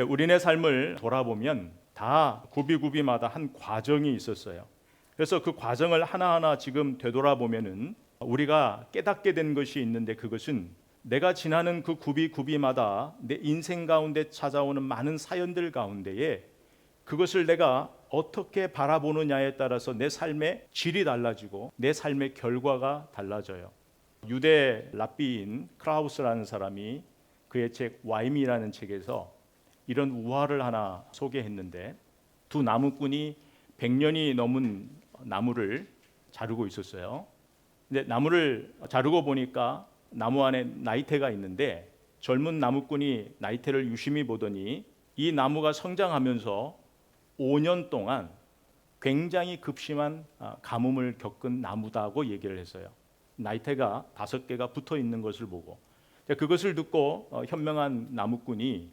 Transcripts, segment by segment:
우리네 삶을 돌아보면 다 굽이굽이마다 한 과정이 있었어요. 그래서 그 과정을 하나하나 지금 되돌아보면은 우리가 깨닫게 된 것이 있는데, 그것은 내가 지나는 그 굽이굽이마다 내 인생 가운데 찾아오는 많은 사연들 가운데에 그것을 내가 어떻게 바라보느냐에 따라서 내 삶의 질이 달라지고 내 삶의 결과가 달라져요. 유대 랍비인 크라우스라는 사람이 그의 책 와임이라는 책에서 이런 우화를 하나 소개했는데, 두 나무꾼이 100년이 넘은 나무를 자르고 있었어요. 근데 나무를 자르고 보니까 나무 안에 나이테가 있는데, 젊은 나무꾼이 나이테를 유심히 보더니 이 나무가 성장하면서 5년 동안 굉장히 급심한 가뭄을 겪은 나무다고 얘기를 했어요. 나이테가 5개가 붙어 있는 것을 보고, 그것을 듣고 현명한 나무꾼이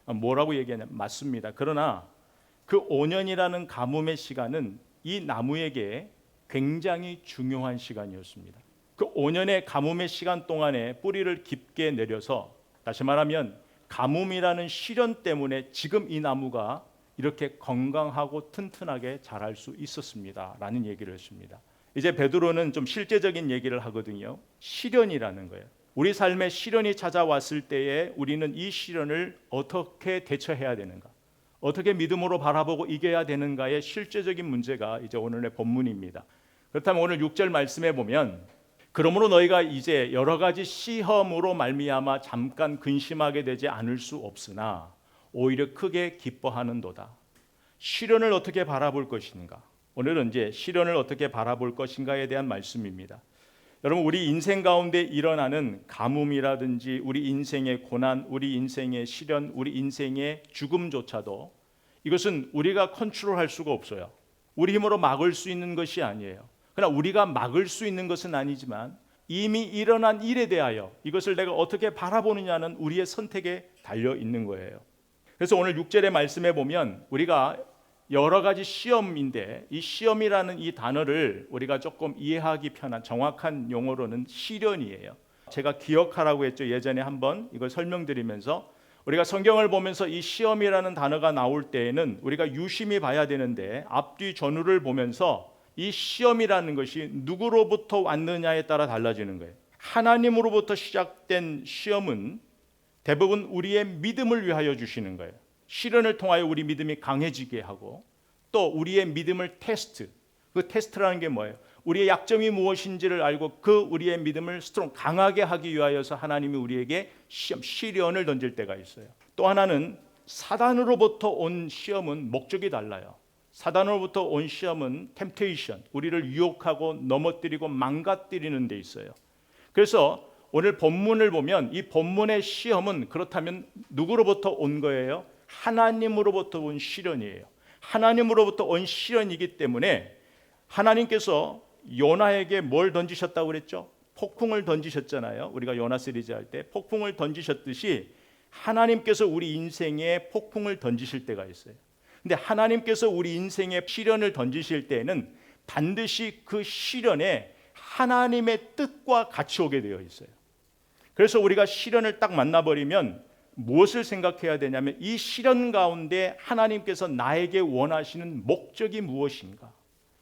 뭐라고 얘기하냐, 맞습니다. 그러나 그 5년이라는 가뭄의 시간은 이 나무에게 굉장히 중요한 시간이었습니다. 그 5년의 가뭄의 시간 동안에 뿌리를 깊게 내려서, 다시 말하면 가뭄이라는 시련 때문에 지금 이 나무가 이렇게 건강하고 튼튼하게 자랄 수 있었습니다 라는 얘기를 했습니다. 이제 베드로는 좀 실제적인 얘기를 하거든요. 시련이라는 거예요. 우리 삶에 시련이 찾아왔을 때에 우리는 이 시련을 어떻게 대처해야 되는가, 어떻게 믿음으로 바라보고 이겨야 되는가의 실제적인 문제가 이제 오늘의 본문입니다. 그렇다면 오늘 6절 말씀에 보면, 그러므로 너희가 이제 여러 가지 시험으로 말미암아 잠깐 근심하게 되지 않을 수 없으나 오히려 크게 기뻐하는도다. 시련을 어떻게 바라볼 것인가? 오늘은 이제 시련을 어떻게 바라볼 것인가에 대한 말씀입니다. 여러분, 우리 인생 가운데 일어나는 가뭄이라든지 우리 인생의 고난, 우리 인생의 시련, 우리 인생의 죽음조차도 이것은 우리가 컨트롤할 수가 없어요. 우리 힘으로 막을 수 있는 것이 아니에요. 그러나 우리가 막을 수 있는 것은 아니지만 이미 일어난 일에 대하여 이것을 내가 어떻게 바라보느냐는 우리의 선택에 달려 있는 거예요. 그래서 오늘 6절의 말씀에 보면 우리가 여러 가지 시험인데, 이 시험이라는 이 단어를 우리가 조금 이해하기 편한 정확한 용어로는 시련이에요. 제가 기억하라고 했죠. 예전에 한번 이걸 설명드리면서, 우리가 성경을 보면서 이 시험이라는 단어가 나올 때에는 우리가 유심히 봐야 되는데, 앞뒤 전후를 보면서 이 시험이라는 것이 누구로부터 왔느냐에 따라 달라지는 거예요. 하나님으로부터 시작된 시험은 대부분 우리의 믿음을 위하여 주시는 거예요. 시련을 통하여 우리 믿음이 강해지게 하고, 또 우리의 믿음을 테스트, 그 테스트라는 게 뭐예요? 우리의 약점이 무엇인지를 알고 그 우리의 믿음을 강하게 하기 위하여서 하나님이 우리에게 시련을 던질 때가 있어요. 또 하나는 사단으로부터 온 시험은 목적이 달라요. 사단으로부터 온 시험은 템테이션, 우리를 유혹하고 넘어뜨리고 망가뜨리는 데 있어요. 그래서 오늘 본문을 보면 이 본문의 시험은 그렇다면 누구로부터 온 거예요? 하나님으로부터 온 시련이에요. 하나님으로부터 온 시련이기 때문에 하나님께서 요나에게 뭘 던지셨다고 그랬죠? 폭풍을 던지셨잖아요. 우리가 요나 시리즈 할 때 폭풍을 던지셨듯이 하나님께서 우리 인생에 폭풍을 던지실 때가 있어요. 근데 하나님께서 우리 인생에 시련을 던지실 때에는 반드시 그 시련에 하나님의 뜻과 같이 오게 되어 있어요. 그래서 우리가 시련을 딱 만나버리면 무엇을 생각해야 되냐면, 이 시련 가운데 하나님께서 나에게 원하시는 목적이 무엇인가,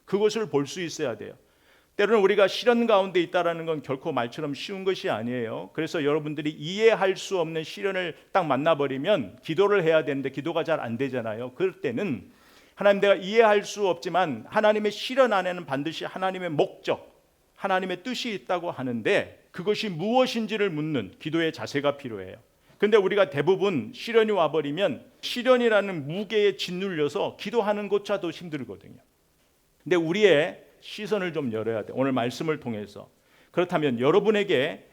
그것을 볼 수 있어야 돼요. 때로는 우리가 시련 가운데 있다는 건 결코 말처럼 쉬운 것이 아니에요. 그래서 여러분들이 이해할 수 없는 시련을 딱 만나버리면 기도를 해야 되는데 기도가 잘 안 되잖아요. 그럴 때는 하나님, 내가 이해할 수 없지만 하나님의 시련 안에는 반드시 하나님의 목적, 하나님의 뜻이 있다고 하는데, 그것이 무엇인지를 묻는 기도의 자세가 필요해요. 근데 우리가 대부분 시련이 와버리면 시련이라는 무게에 짓눌려서 기도하는 것조차도 힘들거든요. 근데 우리의 시선을 좀 열어야 돼. 오늘 말씀을 통해서. 그렇다면 여러분에게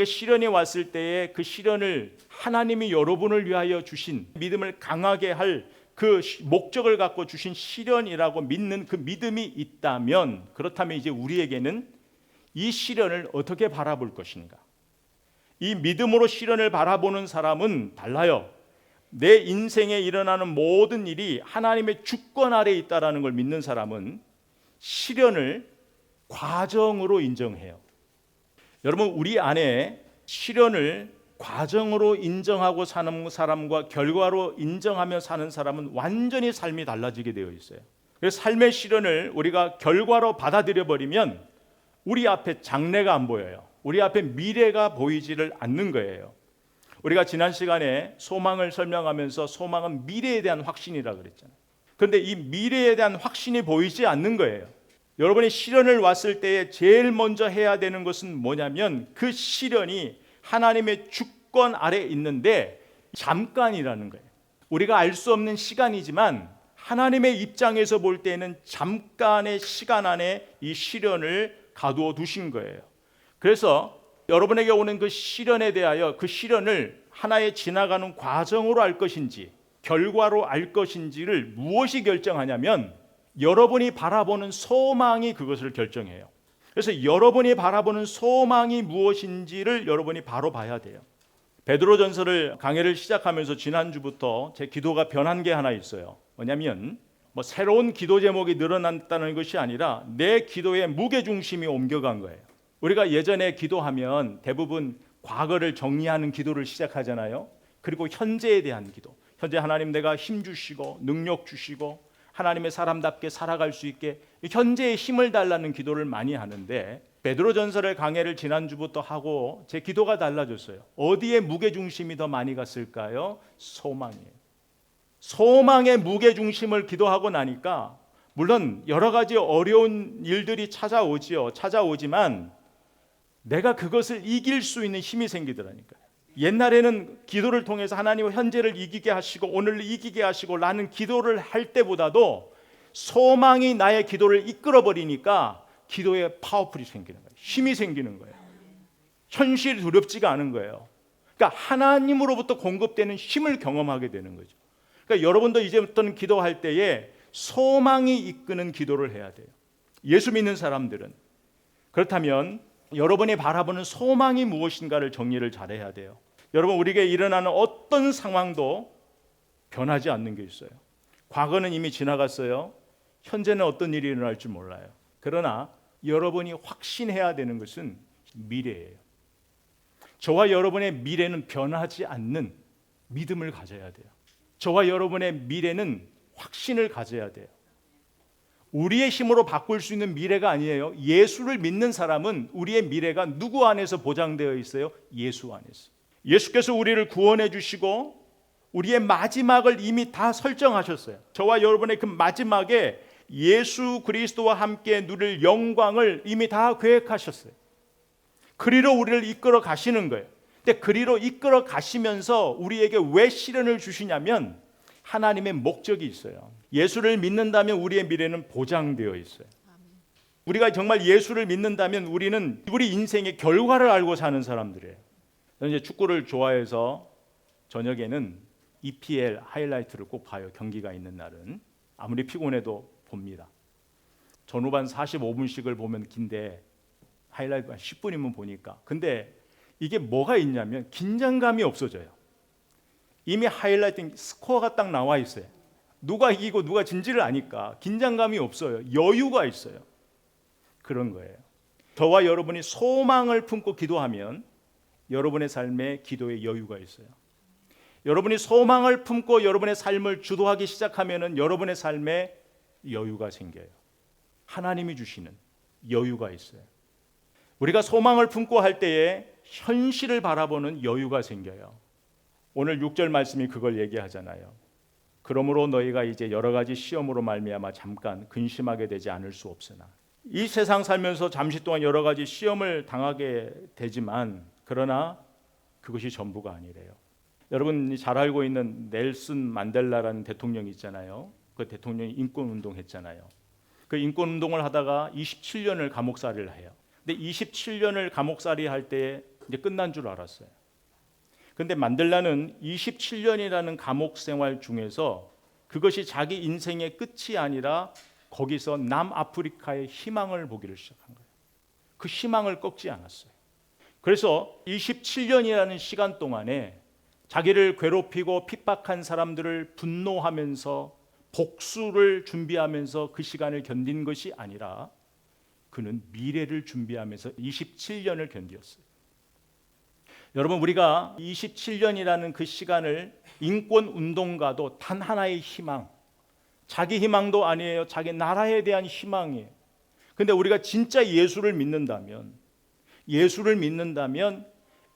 시련이 왔을 때에 그 시련을 하나님이 여러분을 위하여 주신, 믿음을 강하게 할 그 목적을 갖고 주신 시련이라고 믿는 그 믿음이 있다면, 그렇다면 이제 우리에게는 이 시련을 어떻게 바라볼 것인가? 이 믿음으로 시련을 바라보는 사람은 달라요. 내 인생에 일어나는 모든 일이 하나님의 주권 아래에 있다는 걸 믿는 사람은 시련을 과정으로 인정해요. 여러분, 우리 안에 시련을 과정으로 인정하고 사는 사람과 결과로 인정하며 사는 사람은 완전히 삶이 달라지게 되어 있어요. 그래서 삶의 시련을 우리가 결과로 받아들여 버리면 우리 앞에 장래가 안 보여요. 우리 앞에 미래가 보이지를 않는 거예요. 우리가 지난 시간에 소망을 설명하면서 소망은 미래에 대한 확신이라고 그랬잖아요. 그런데 이 미래에 대한 확신이 보이지 않는 거예요. 여러분이 시련을 왔을 때에 제일 먼저 해야 되는 것은 뭐냐면 그 시련이 하나님의 주권 아래 있는데 잠깐이라는 거예요. 우리가 알 수 없는 시간이지만 하나님의 입장에서 볼 때는 잠깐의 시간 안에 이 시련을 가두어 두신 거예요. 그래서 여러분에게 오는 그 시련에 대하여 그 시련을 하나의 지나가는 과정으로 알 것인지 결과로 알 것인지를 무엇이 결정하냐면 여러분이 바라보는 소망이 그것을 결정해요. 그래서 여러분이 바라보는 소망이 무엇인지를 여러분이 바로 봐야 돼요. 베드로전서를 강해를 시작하면서 지난주부터 제 기도가 변한 게 하나 있어요. 뭐냐면 새로운 기도 제목이 늘어났다는 것이 아니라 내 기도의 무게중심이 옮겨간 거예요. 우리가 예전에 기도하면 대부분 과거를 정리하는 기도를 시작하잖아요. 그리고 현재에 대한 기도. 현재 하나님 내가 힘 주시고 능력 주시고 하나님의 사람답게 살아갈 수 있게 현재에 힘을 달라는 기도를 많이 하는데 베드로전서를 강해를 지난주부터 하고 제 기도가 달라졌어요. 어디에 무게중심이 더 많이 갔을까요? 소망이에요. 소망의 무게중심을 기도하고 나니까 물론 여러 가지 어려운 일들이 찾아오지만 내가 그것을 이길 수 있는 힘이 생기더라니까요. 옛날에는 기도를 통해서 하나님은 현재를 이기게 하시고 오늘을 이기게 하시고 라는 기도를 할 때보다도 소망이 나의 기도를 이끌어버리니까 기도에 파워풀이 생기는 거예요. 힘이 생기는 거예요. 현실이 두렵지가 않은 거예요. 그러니까 하나님으로부터 공급되는 힘을 경험하게 되는 거죠. 그러니까 여러분도 이제부터는 기도할 때에 소망이 이끄는 기도를 해야 돼요. 예수 믿는 사람들은. 그렇다면 여러분이 바라보는 소망이 무엇인가를 정리를 잘해야 돼요. 여러분 우리에게 일어나는 어떤 상황도 변하지 않는 게 있어요. 과거는 이미 지나갔어요. 현재는 어떤 일이 일어날지 몰라요. 그러나 여러분이 확신해야 되는 것은 미래예요. 저와 여러분의 미래는 변하지 않는 믿음을 가져야 돼요. 저와 여러분의 미래는 확신을 가져야 돼요. 우리의 힘으로 바꿀 수 있는 미래가 아니에요. 예수를 믿는 사람은 우리의 미래가 누구 안에서 보장되어 있어요? 예수 안에서. 예수께서 우리를 구원해 주시고 우리의 마지막을 이미 다 설정하셨어요. 저와 여러분의 그 마지막에 예수 그리스도와 함께 누릴 영광을 이미 다 계획하셨어요. 그리로 우리를 이끌어 가시는 거예요. 근데 그리로 이끌어 가시면서 우리에게 왜 시련을 주시냐면 하나님의 목적이 있어요. 예수를 믿는다면 우리의 미래는 보장되어 있어요. 우리가 정말 예수를 믿는다면 우리는 우리 인생의 결과를 알고 사는 사람들이에요. 저는 이제 축구를 좋아해서 저녁에는 EPL 하이라이트를 꼭 봐요. 경기가 있는 날은 아무리 피곤해도 봅니다. 전후반 45분씩을 보면 긴데 하이라이트 10분이면 보니까. 근데 이게 뭐가 있냐면 긴장감이 없어져요. 이미 하이라이트 스코어가 딱 나와 있어요. 누가 이기고 누가 진지를 아니까 긴장감이 없어요. 여유가 있어요. 그런 거예요. 저와 여러분이 소망을 품고 기도하면 여러분의 삶에 기도에 여유가 있어요. 여러분이 소망을 품고 여러분의 삶을 주도하기 시작하면은 여러분의 삶에 여유가 생겨요. 하나님이 주시는 여유가 있어요. 우리가 소망을 품고 할 때에 현실을 바라보는 여유가 생겨요. 오늘 6절 말씀이 그걸 얘기하잖아요. 그러므로 너희가 이제 여러 가지 시험으로 말미암아 잠깐 근심하게 되지 않을 수 없으나. 이 세상 살면서 잠시 동안 여러 가지 시험을 당하게 되지만 그러나 그것이 전부가 아니래요. 여러분이 잘 알고 있는 넬슨 만델라라는 대통령이 있잖아요. 그 대통령이 인권운동 했잖아요. 그 인권운동을 하다가 27년을 감옥살이를 해요. 근데 27년을 감옥살이 할 때 이제 끝난 줄 알았어요. 근데 만델라는 27년이라는 감옥 생활 중에서 그것이 자기 인생의 끝이 아니라 거기서 남아프리카의 희망을 보기를 시작한 거예요. 그 희망을 꺾지 않았어요. 그래서 27년이라는 시간 동안에 자기를 괴롭히고 핍박한 사람들을 분노하면서 복수를 준비하면서 그 시간을 견딘 것이 아니라 그는 미래를 준비하면서 27년을 견디었어요. 여러분, 우리가 27년이라는 그 시간을 인권 운동가도 단 하나의 희망, 자기 희망도 아니에요. 자기 나라에 대한 희망이에요. 근데 우리가 진짜 예수를 믿는다면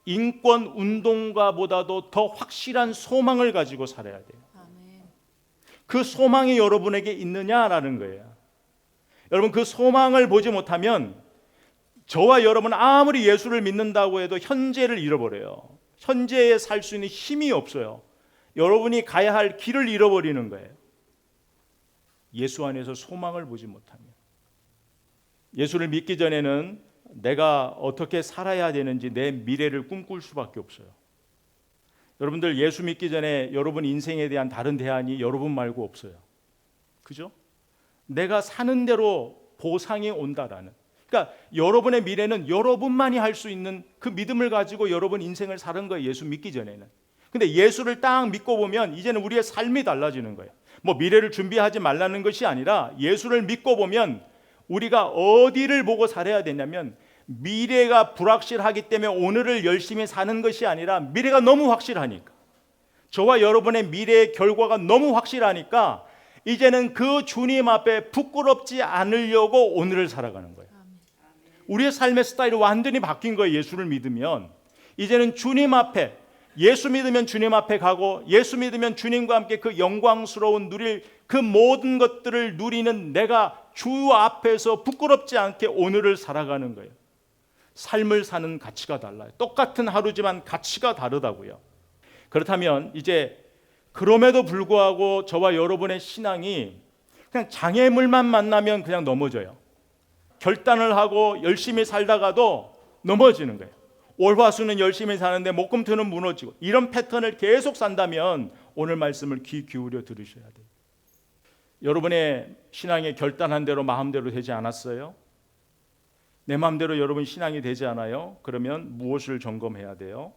인권 운동가보다도 더 확실한 소망을 가지고 살아야 돼요. 아멘. 그 소망이 여러분에게 있느냐라는 거예요. 여러분, 그 소망을 보지 못하면 저와 여러분 아무리 예수를 믿는다고 해도 현재를 잃어버려요. 현재에 살 수 있는 힘이 없어요. 여러분이 가야 할 길을 잃어버리는 거예요. 예수 안에서 소망을 보지 못하면. 예수를 믿기 전에는 내가 어떻게 살아야 되는지 내 미래를 꿈꿀 수밖에 없어요. 여러분들, 예수 믿기 전에 여러분 인생에 대한 다른 대안이 여러분 말고 없어요. 그죠? 내가 사는 대로 보상이 온다라는. 그러니까 여러분의 미래는 여러분만이 할 수 있는 그 믿음을 가지고 여러분 인생을 사는 거예요. 예수 믿기 전에는. 근데 예수를 딱 믿고 보면 이제는 우리의 삶이 달라지는 거예요. 뭐 미래를 준비하지 말라는 것이 아니라 예수를 믿고 보면 우리가 어디를 보고 살아야 되냐면, 미래가 불확실하기 때문에 오늘을 열심히 사는 것이 아니라 미래가 너무 확실하니까, 저와 여러분의 미래의 결과가 너무 확실하니까 이제는 그 주님 앞에 부끄럽지 않으려고 오늘을 살아가는 거예요. 우리의 삶의 스타일이 완전히 바뀐 거예요. 예수를 믿으면 이제는 주님 앞에, 예수 믿으면 주님 앞에 가고, 예수 믿으면 주님과 함께 그 영광스러운 누릴 그 모든 것들을 누리는 내가 주 앞에서 부끄럽지 않게 오늘을 살아가는 거예요. 삶을 사는 가치가 달라요. 똑같은 하루지만 가치가 다르다고요. 그렇다면 이제 그럼에도 불구하고 저와 여러분의 신앙이 그냥 장애물만 만나면 그냥 넘어져요. 결단을 하고 열심히 살다가도 넘어지는 거예요. 월화수는 열심히 사는데 목금토는 무너지고, 이런 패턴을 계속 산다면 오늘 말씀을 귀 기울여 들으셔야 돼요. 여러분의 신앙이 결단한 대로 마음대로 되지 않았어요? 내 마음대로 여러분 신앙이 되지 않아요? 그러면 무엇을 점검해야 돼요?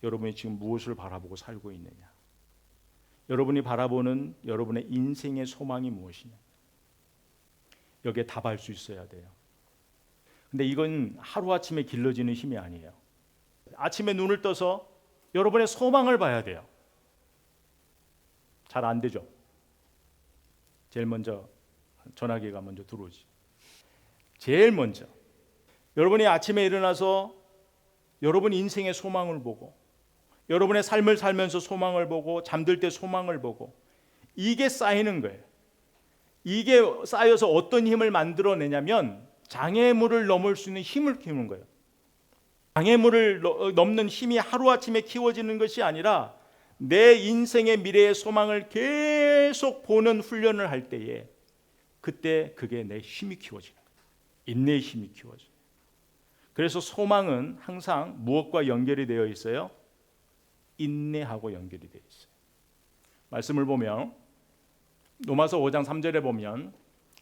여러분이 지금 무엇을 바라보고 살고 있느냐? 여러분이 바라보는 여러분의 인생의 소망이 무엇이냐? 여기에 답할 수 있어야 돼요. 근데 이건 하루아침에 길러지는 힘이 아니에요. 아침에 눈을 떠서 여러분의 소망을 봐야 돼요. 잘 안 되죠. 제일 먼저 전화기가 먼저 들어오지. 제일 먼저 여러분이 아침에 일어나서 여러분 인생의 소망을 보고, 여러분의 삶을 살면서 소망을 보고, 잠들 때 소망을 보고, 이게 쌓이는 거예요. 이게 쌓여서 어떤 힘을 만들어내냐면 장애물을 넘을 수 있는 힘을 키우는 거예요. 장애물을 넘는 힘이 하루아침에 키워지는 것이 아니라 내 인생의 미래의 소망을 계속 보는 훈련을 할 때에 그때 그게 내 힘이 키워지는 거예요. 인내의 힘이 키워져요. 그래서 소망은 항상 무엇과 연결이 되어 있어요? 인내하고 연결이 되어 있어요. 말씀을 보면 로마서 5장 3절에 보면,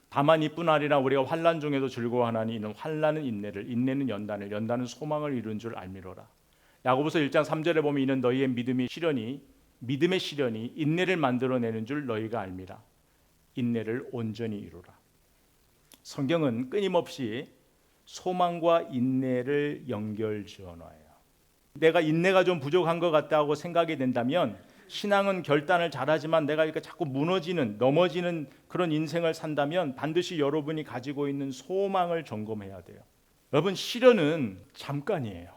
다만 이뿐아니라 우리가 환난 중에도 즐거워하나니 이는 환난은 인내를, 인내는 연단을, 연단은 소망을 이룬 줄 알미로라. 야고보서 1장 3절에 보면 이는 너희의 믿음의 시련이 인내를 만들어내는 줄 너희가 알미라. 인내를 온전히 이루라. 성경은 끊임없이 소망과 인내를 연결 지어놔요. 내가 인내가 좀 부족한 것 같다고 생각이 된다면 신앙은 결단을 잘하지만 내가 이렇게 자꾸 무너지는, 넘어지는 그런 인생을 산다면 반드시 여러분이 가지고 있는 소망을 점검해야 돼요. 여러분, 시련은 잠깐이에요.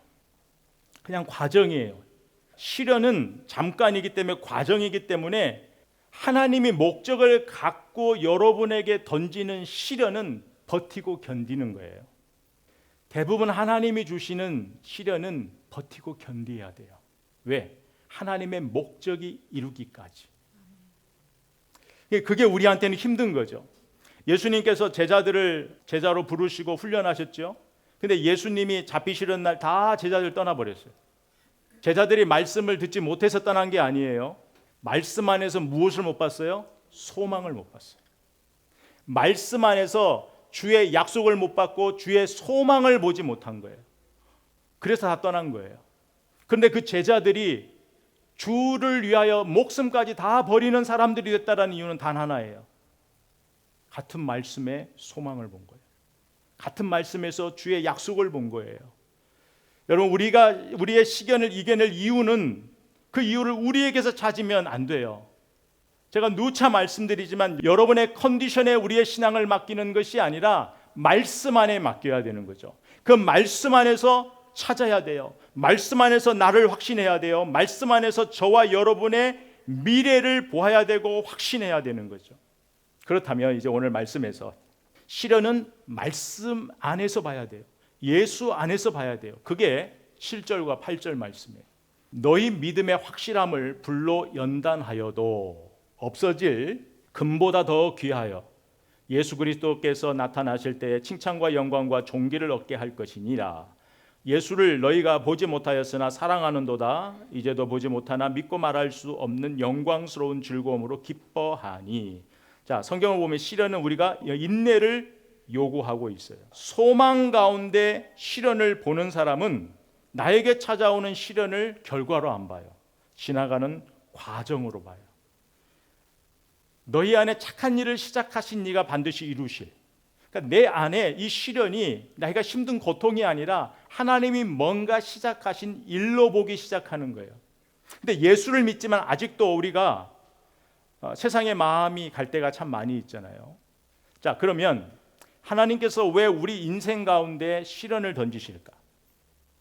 그냥 과정이에요. 시련은 잠깐이기 때문에, 과정이기 때문에 하나님이 목적을 갖고 여러분에게 던지는 시련은 버티고 견디는 거예요. 대부분 하나님이 주시는 시련은 버티고 견디어야 돼요. 왜? 하나님의 목적이 이루기까지. 그게 우리한테는 힘든 거죠. 예수님께서 제자들을 제자로 부르시고 훈련하셨죠. 근데 예수님이 잡히시는 날 다 제자들 떠나버렸어요. 제자들이 말씀을 듣지 못해서 떠난 게 아니에요. 말씀 안에서 무엇을 못 봤어요? 소망을 못 봤어요. 말씀 안에서 주의 약속을 못 받고 주의 소망을 보지 못한 거예요. 그래서 다 떠난 거예요. 그런데 그 제자들이 주를 위하여 목숨까지 다 버리는 사람들이 됐다는 이유는 단 하나예요. 같은 말씀에 소망을 본 거예요. 같은 말씀에서 주의 약속을 본 거예요. 여러분, 우리가 우리의 시련을 이겨낼 이유는 그 이유를 우리에게서 찾으면 안 돼요. 제가 누차 말씀드리지만 여러분의 컨디션에 우리의 신앙을 맡기는 것이 아니라 말씀 안에 맡겨야 되는 거죠. 그 말씀 안에서 찾아야 돼요. 말씀 안에서 나를 확신해야 돼요. 말씀 안에서 저와 여러분의 미래를 보아야 되고 확신해야 되는 거죠. 그렇다면 이제 오늘 말씀에서 시련은 말씀 안에서 봐야 돼요. 예수 안에서 봐야 돼요. 그게 7절과 8절 말씀이에요. 너희 믿음의 확실함을 불로 연단하여도 없어질 금보다 더 귀하여 예수 그리스도께서 나타나실 때에 칭찬과 영광과 존귀를 얻게 할 것이니라. 예수를 너희가 보지 못하였으나 사랑하는도다. 이제도 보지 못하나 믿고 말할 수 없는 영광스러운 즐거움으로 기뻐하니. 자, 성경을 보면 시련은 우리가 인내를 요구하고 있어요. 소망 가운데 시련을 보는 사람은 나에게 찾아오는 시련을 결과로 안 봐요. 지나가는 과정으로 봐요. 너희 안에 착한 일을 시작하신 이가 반드시 이루실. 그러니까 내 안에 이 시련이 내가 힘든 고통이 아니라 하나님이 뭔가 시작하신 일로 보기 시작하는 거예요. 근데 예수를 믿지만 아직도 우리가 세상의 마음이 갈 때가 참 많이 있잖아요. 자, 그러면 하나님께서 왜 우리 인생 가운데 시련을 던지실까?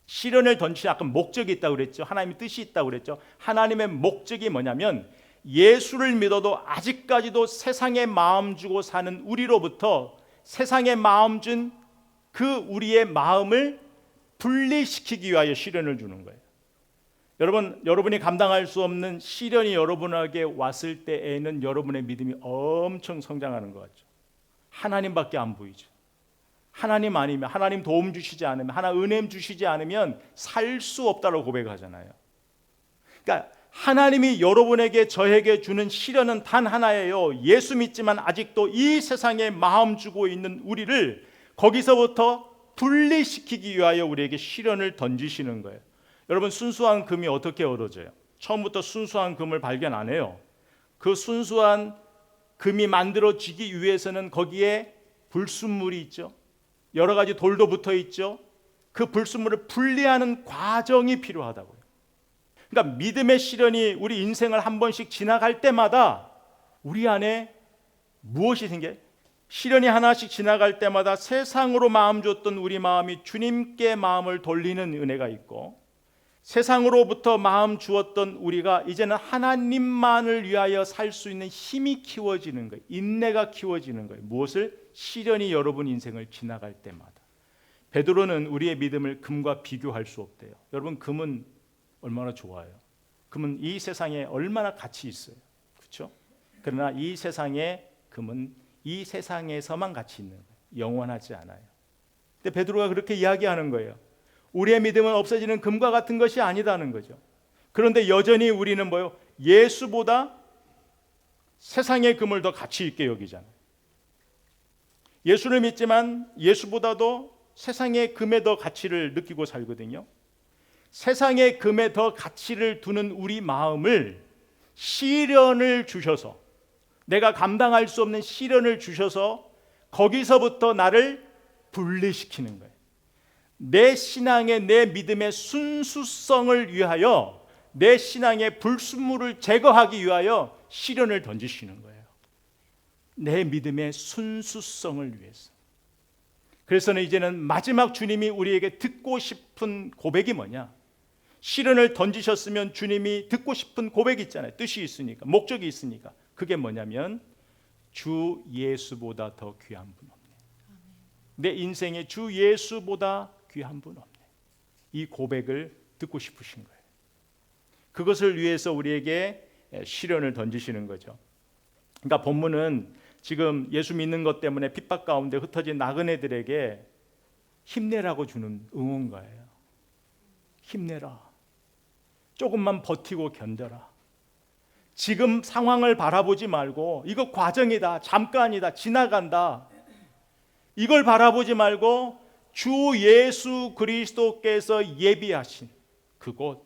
시련을 던지신 아까 목적이 있다고 그랬죠. 하나님의 뜻이 있다고 그랬죠. 하나님의 목적이 뭐냐면 예수를 믿어도 아직까지도 세상의 마음 주고 사는 우리로부터 세상의 마음 준 그 우리의 마음을 분리시키기 위하여 시련을 주는 거예요. 여러분이 감당할 수 없는 시련이 여러분에게 왔을 때에는 여러분의 믿음이 엄청 성장하는 것 같죠. 하나님밖에 안 보이죠. 하나님 아니면, 하나님 도움 주시지 않으면, 하나님 은혜 주시지 않으면 살 수 없다고 고백하잖아요. 그러니까 하나님이 여러분에게 저에게 주는 시련은 단 하나예요. 예수 믿지만 아직도 이 세상에 마음 주고 있는 우리를 거기서부터 분리시키기 위하여 우리에게 시련을 던지시는 거예요. 여러분, 순수한 금이 어떻게 얻어져요? 처음부터 순수한 금을 발견 안 해요. 그 순수한 금이 만들어지기 위해서는 거기에 불순물이 있죠. 여러 가지 돌도 붙어 있죠. 그 불순물을 분리하는 과정이 필요하다고요. 그러니까 믿음의 시련이 우리 인생을 한 번씩 지나갈 때마다 우리 안에 무엇이 생겨요? 시련이 하나씩 지나갈 때마다 세상으로 마음 줬던 우리 마음이 주님께 마음을 돌리는 은혜가 있고, 세상으로부터 마음 주었던 우리가 이제는 하나님만을 위하여 살 수 있는 힘이 키워지는 거예요. 인내가 키워지는 거예요. 무엇을? 시련이 여러분 인생을 지나갈 때마다. 베드로는 우리의 믿음을 금과 비교할 수 없대요. 여러분, 금은 얼마나 좋아요. 금은 이 세상에 얼마나 가치 있어요. 그렇죠? 그러나 이 세상의 금은 이 세상에서만 가치 있는 거예요. 영원하지 않아요. 근데 베드로가 그렇게 이야기하는 거예요. 우리의 믿음은 없어지는 금과 같은 것이 아니다는 거죠. 그런데 여전히 우리는 뭐요? 예수보다 세상의 금을 더 가치 있게 여기잖아요. 예수를 믿지만 예수보다도 세상의 금에 더 가치를 느끼고 살거든요. 세상의 금에 더 가치를 두는 우리 마음을 시련을 주셔서, 내가 감당할 수 없는 시련을 주셔서 거기서부터 나를 분리시키는 거예요. 내 신앙의, 내 믿음의 순수성을 위하여, 내 신앙의 불순물을 제거하기 위하여 시련을 던지시는 거예요. 내 믿음의 순수성을 위해서. 그래서는 이제는 마지막 주님이 우리에게 듣고 싶은 고백이 뭐냐? 시련을 던지셨으면 주님이 듣고 싶은 고백이 있잖아요. 뜻이 있으니까, 목적이 있으니까. 그게 뭐냐면 주 예수보다 더 귀한 분 없네. 내 인생에 주 예수보다 귀한 분 없네. 이 고백을 듣고 싶으신 거예요. 그것을 위해서 우리에게 시련을 던지시는 거죠. 그러니까 본문은 지금 예수 믿는 것 때문에 핍박 가운데 흩어진 나그네들에게 힘내라고 주는 응원가예요. 힘내라. 조금만 버티고 견뎌라. 지금 상황을 바라보지 말고 이거 과정이다, 잠깐이다, 지나간다. 이걸 바라보지 말고 주 예수 그리스도께서 예비하신 그곳,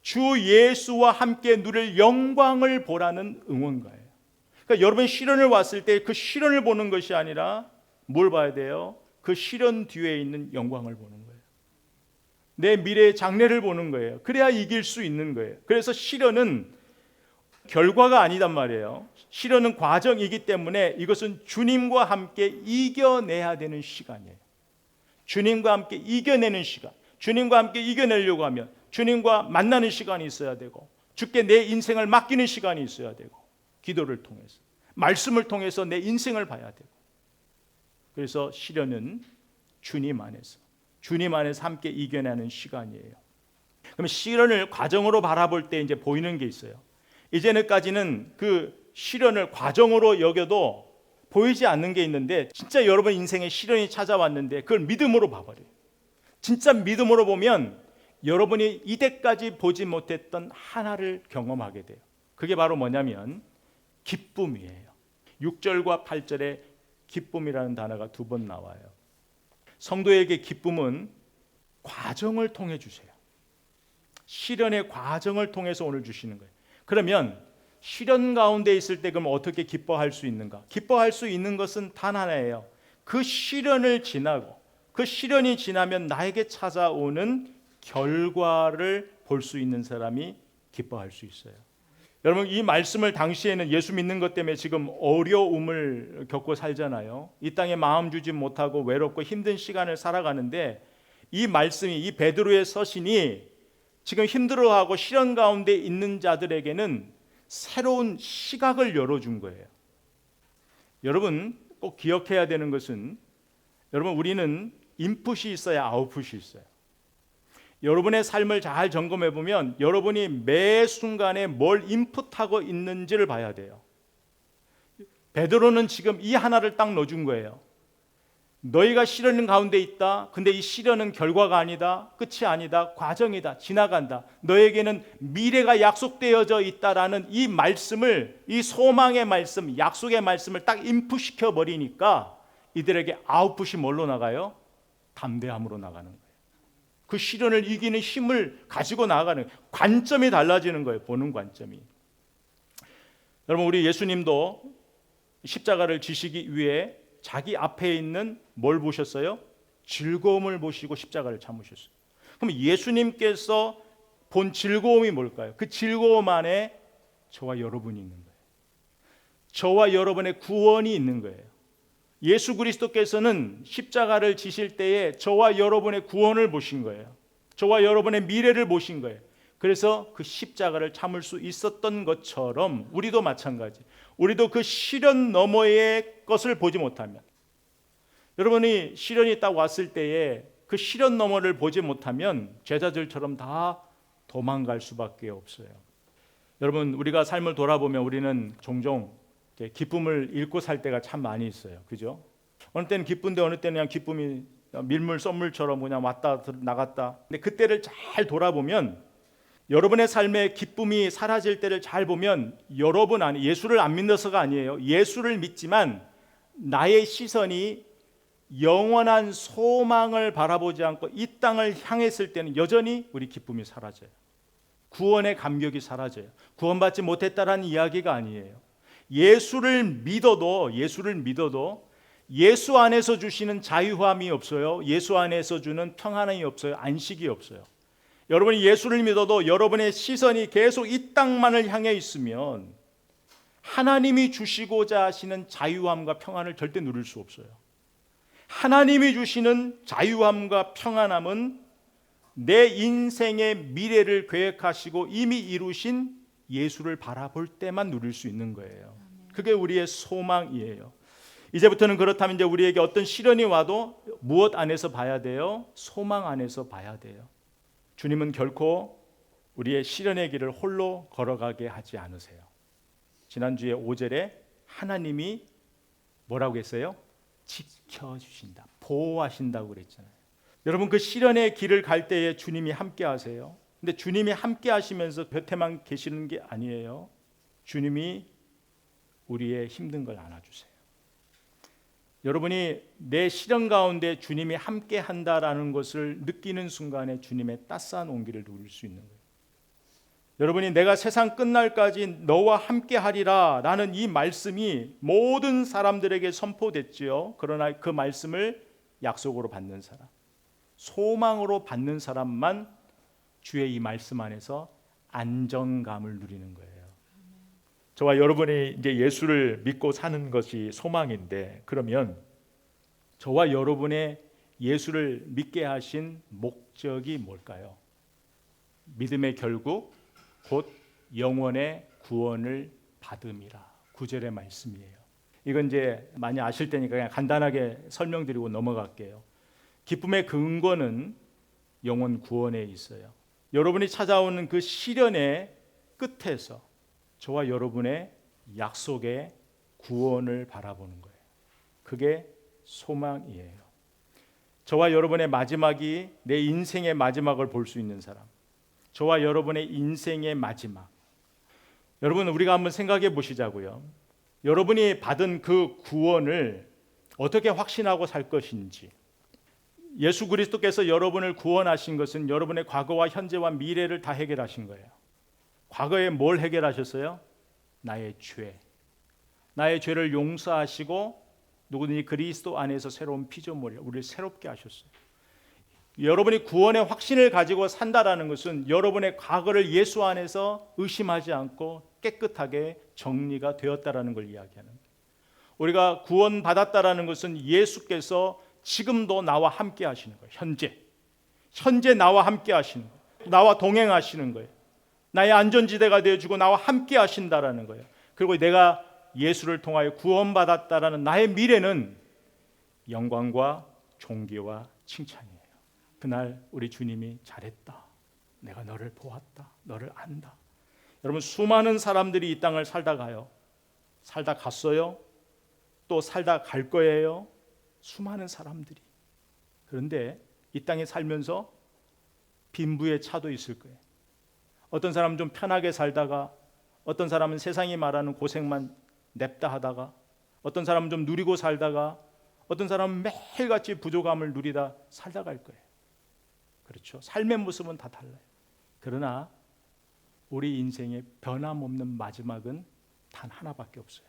주 예수와 함께 누릴 영광을 보라는 응원가예요. 그러니까 여러분 시련을 왔을 때 그 시련을 보는 것이 아니라 뭘 봐야 돼요? 그 시련 뒤에 있는 영광을 보는 거예요. 내 미래의 장래를 보는 거예요. 그래야 이길 수 있는 거예요. 그래서 시련은 결과가 아니단 말이에요. 시련은 과정이기 때문에 이것은 주님과 함께 이겨내야 되는 시간이에요. 주님과 함께 이겨내는 시간. 주님과 함께 이겨내려고 하면 주님과 만나는 시간이 있어야 되고, 주께 내 인생을 맡기는 시간이 있어야 되고, 기도를 통해서, 말씀을 통해서 내 인생을 봐야 되고. 그래서 시련은 주님 안에서 함께 이겨내는 시간이에요. 그럼 시련을 과정으로 바라볼 때 이제 보이는 게 있어요. 이제까지는 그 시련을 과정으로 여겨도 보이지 않는 게 있는데, 진짜 여러분 인생에 시련이 찾아왔는데 그걸 믿음으로 봐버려요. 진짜 믿음으로 보면 여러분이 이때까지 보지 못했던 하나를 경험하게 돼요. 그게 바로 뭐냐면 기쁨이에요. 6절과 8절에 기쁨이라는 단어가 2번 나와요. 성도에게 기쁨은 과정을 통해 주세요. 시련의 과정을 통해서 오늘 주시는 거예요. 그러면 시련 가운데 있을 때 그럼 어떻게 기뻐할 수 있는가? 기뻐할 수 있는 것은 단 하나예요. 그 시련을 지나고, 그 시련이 지나면 나에게 찾아오는 결과를 볼 수 있는 사람이 기뻐할 수 있어요. 여러분, 이 말씀을 당시에는 예수 믿는 것 때문에 지금 어려움을 겪고 살잖아요. 이 땅에 마음 주지 못하고 외롭고 힘든 시간을 살아가는데, 이 말씀이, 이 베드로의 서신이 지금 힘들어하고 시련 가운데 있는 자들에게는 새로운 시각을 열어준 거예요. 여러분 꼭 기억해야 되는 것은, 여러분 우리는 인풋이 있어야 아웃풋이 있어요. 여러분의 삶을 잘 점검해 보면 여러분이 매 순간에 뭘 인풋하고 있는지를 봐야 돼요. 베드로는 지금 이 하나를 딱 넣어준 거예요. 너희가 시련 가운데 있다. 근데 이 시련은 결과가 아니다. 끝이 아니다. 과정이다. 지나간다. 너에게는 미래가 약속되어져 있다라는 이 말씀을, 이 소망의 말씀, 약속의 말씀을 딱 인풋시켜 버리니까 이들에게 아웃풋이 뭘로 나가요? 담대함으로 나가는 거예요. 그 시련을 이기는 힘을 가지고 나가는, 관점이 달라지는 거예요. 보는 관점이. 여러분, 우리 예수님도 십자가를 지시기 위해 자기 앞에 있는 뭘 보셨어요? 즐거움을 보시고 십자가를 참으셨어요. 그럼 예수님께서 본 즐거움이 뭘까요? 그 즐거움 안에 저와 여러분이 있는 거예요. 저와 여러분의 구원이 있는 거예요. 예수 그리스도께서는 십자가를 지실 때에 저와 여러분의 구원을 보신 거예요. 저와 여러분의 미래를 보신 거예요. 그래서 그 십자가를 참을 수 있었던 것처럼 우리도 마찬가지. 우리도 그 시련 너머의 것을 보지 못하면, 여러분이 시련이 딱 왔을 때에 그 시련 너머를 보지 못하면 제자들처럼 다 도망갈 수밖에 없어요. 여러분, 우리가 삶을 돌아보면 우리는 종종 기쁨을 잃고 살 때가 참 많이 있어요. 그죠? 어느 때는 기쁜데 어느 때는 그냥 기쁨이 밀물 썰물처럼 그냥 왔다 나갔다. 근데 그때를 잘 돌아보면, 여러분의 삶에 기쁨이 사라질 때를 잘 보면, 여러분 안에 예수를 안 믿어서가 아니에요. 예수를 믿지만 나의 시선이 영원한 소망을 바라보지 않고 이 땅을 향했을 때는 여전히 우리 기쁨이 사라져요. 구원의 감격이 사라져요. 구원받지 못했다라는 이야기가 아니에요. 예수를 믿어도 예수 안에서 주시는 자유함이 없어요. 예수 안에서 주는 평안이 없어요. 안식이 없어요. 여러분이 예수를 믿어도 여러분의 시선이 계속 이 땅만을 향해 있으면 하나님이 주시고자 하시는 자유함과 평안을 절대 누릴 수 없어요. 하나님이 주시는 자유함과 평안함은 내 인생의 미래를 계획하시고 이미 이루신 예수를 바라볼 때만 누릴 수 있는 거예요. 그게 우리의 소망이에요. 이제부터는 그렇다면 이제 우리에게 어떤 시련이 와도 무엇 안에서 봐야 돼요? 소망 안에서 봐야 돼요. 주님은 결코 우리의 시련의 길을 홀로 걸어가게 하지 않으세요. 지난주에 5절에 하나님이 뭐라고 했어요? 지켜주신다, 보호하신다고 그랬잖아요. 여러분, 그 시련의 길을 갈 때에 주님이 함께 하세요. 근데 주님이 함께 하시면서 곁에만 계시는 게 아니에요. 주님이 우리의 힘든 걸 안아주세요. 여러분이 내 시련 가운데 주님이 함께 한다라는 것을 느끼는 순간에 주님의 따스한 온기를 누릴 수 있는 거예요. 여러분이 내가 세상 끝날까지 너와 함께 하리라 라는 이 말씀이 모든 사람들에게 선포됐지요. 그러나 그 말씀을 약속으로 받는 사람, 소망으로 받는 사람만 주의 이 말씀 안에서 안정감을 누리는 거예요. 저와 여러분이 이제 예수를 믿고 사는 것이 소망인데, 그러면 저와 여러분의 예수를 믿게 하신 목적이 뭘까요? 믿음의 결국 곧 영원의 구원을 받음이라. 9절의 말씀이에요. 이건 이제 많이 아실 테니까 그냥 간단하게 설명드리고 넘어갈게요. 기쁨의 근거는 영원 구원에 있어요. 여러분이 찾아오는 그 시련의 끝에서 저와 여러분의 약속의 구원을 바라보는 거예요. 그게 소망이에요. 저와 여러분의 마지막이 내 인생의 마지막을 볼 수 있는 사람, 저와 여러분의 인생의 마지막. 여러분, 우리가 한번 생각해 보시자고요. 여러분이 받은 그 구원을 어떻게 확신하고 살 것인지. 예수 그리스도께서 여러분을 구원하신 것은 여러분의 과거와 현재와 미래를 다 해결하신 거예요. 과거에 뭘 해결하셨어요? 나의 죄. 나의 죄를 용서하시고 누구든지 그리스도 안에서 새로운 피조물이야. 우리를 새롭게 하셨어요. 여러분이 구원의 확신을 가지고 산다라는 것은 여러분의 과거를 예수 안에서 의심하지 않고 깨끗하게 정리가 되었다라는 걸 이야기하는 거예요. 우리가 구원받았다라는 것은 예수께서 지금도 나와 함께 하시는 거예요. 현재 나와 함께 하시는 거예요. 나와 동행하시는 거예요. 나의 안전지대가 되어주고 나와 함께 하신다라는 거예요. 그리고 내가 예수를 통하여 구원받았다라는 나의 미래는 영광과 존귀와 칭찬이에요. 그날 우리 주님이 잘했다. 내가 너를 보았다. 너를 안다. 여러분, 수많은 사람들이 이 땅을 살다 가요. 살다 갔어요. 또 살다 갈 거예요. 수많은 사람들이. 그런데 이 땅에 살면서 빈부의 차도 있을 거예요. 어떤 사람은 좀 편하게 살다가, 어떤 사람은 세상이 말하는 고생만 냅다 하다가, 어떤 사람은 좀 누리고 살다가, 어떤 사람은 매일같이 부족함을 누리다 살다 갈 거예요. 그렇죠? 삶의 모습은 다 달라요. 그러나 우리 인생의 변함없는 마지막은 단 하나밖에 없어요.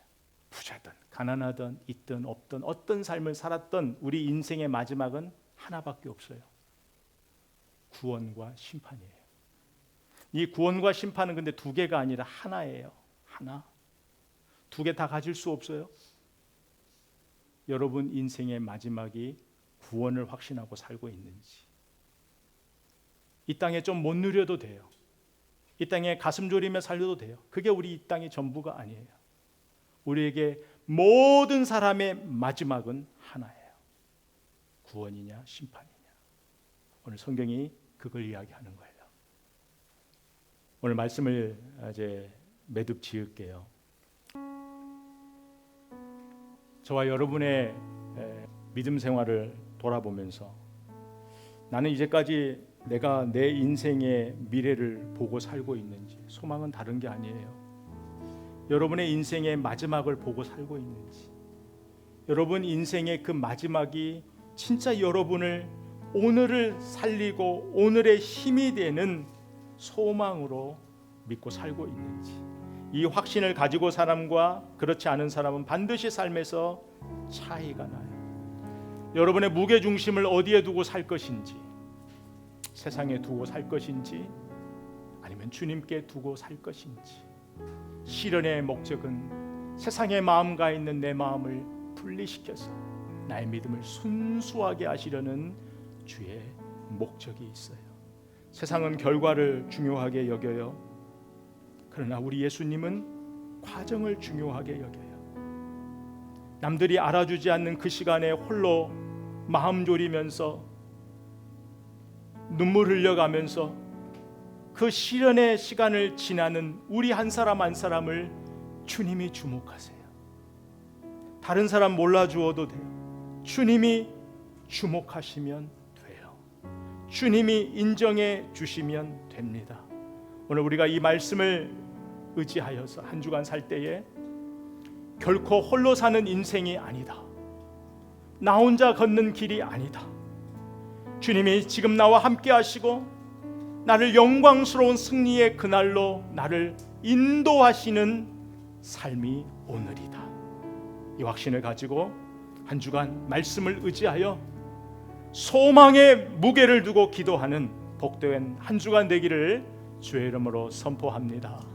부자든 가난하든 있든 없든 어떤 삶을 살았던 우리 인생의 마지막은 하나밖에 없어요. 구원과 심판이에요. 이 구원과 심판은 근데 두 개가 아니라 하나예요. 하나. 두 개 다 가질 수 없어요. 여러분 인생의 마지막이 구원을 확신하고 살고 있는지. 이 땅에 좀 못 누려도 돼요. 이 땅에 가슴 졸이며 살려도 돼요. 그게 우리 이 땅의 전부가 아니에요. 우리에게 모든 사람의 마지막은 하나예요. 구원이냐 심판이냐. 오늘 성경이 그걸 이야기하는 거예요. 오늘 말씀을 이제 매듭 지을게요. 저와 여러분의 믿음 생활을 돌아보면서 나는 이제까지 내가 내 인생의 미래를 보고 살고 있는지, 소망은 다른 게 아니에요. 여러분의 인생의 마지막을 보고 살고 있는지, 여러분 인생의 그 마지막이 진짜 여러분을 오늘을 살리고 오늘의 힘이 되는 소망으로 믿고 살고 있는지. 이 확신을 가지고 사람과 그렇지 않은 사람은 반드시 삶에서 차이가 나요. 여러분의 무게중심을 어디에 두고 살 것인지, 세상에 두고 살 것인지 아니면 주님께 두고 살 것인지. 시련의 목적은 세상의 마음과 있는 내 마음을 분리시켜서 나의 믿음을 순수하게 하시려는 주의 목적이 있어요. 세상은 결과를 중요하게 여겨요. 그러나 우리 예수님은 과정을 중요하게 여겨요. 남들이 알아주지 않는 그 시간에 홀로 마음 졸이면서 눈물 흘려가면서 그 시련의 시간을 지나는 우리 한 사람 한 사람을 주님이 주목하세요. 다른 사람 몰라주어도 돼요. 주님이 주목하시면 돼요. 주님이 인정해 주시면 됩니다. 오늘 우리가 이 말씀을 의지하여서 한 주간 살 때에 결코 홀로 사는 인생이 아니다. 나 혼자 걷는 길이 아니다. 주님이 지금 나와 함께 하시고 나를 영광스러운 승리의 그날로 나를 인도하시는 삶이 오늘이다. 이 확신을 가지고 한 주간 말씀을 의지하여 소망의 무게를 두고 기도하는 복된 한 주간 되기를 주의 이름으로 선포합니다.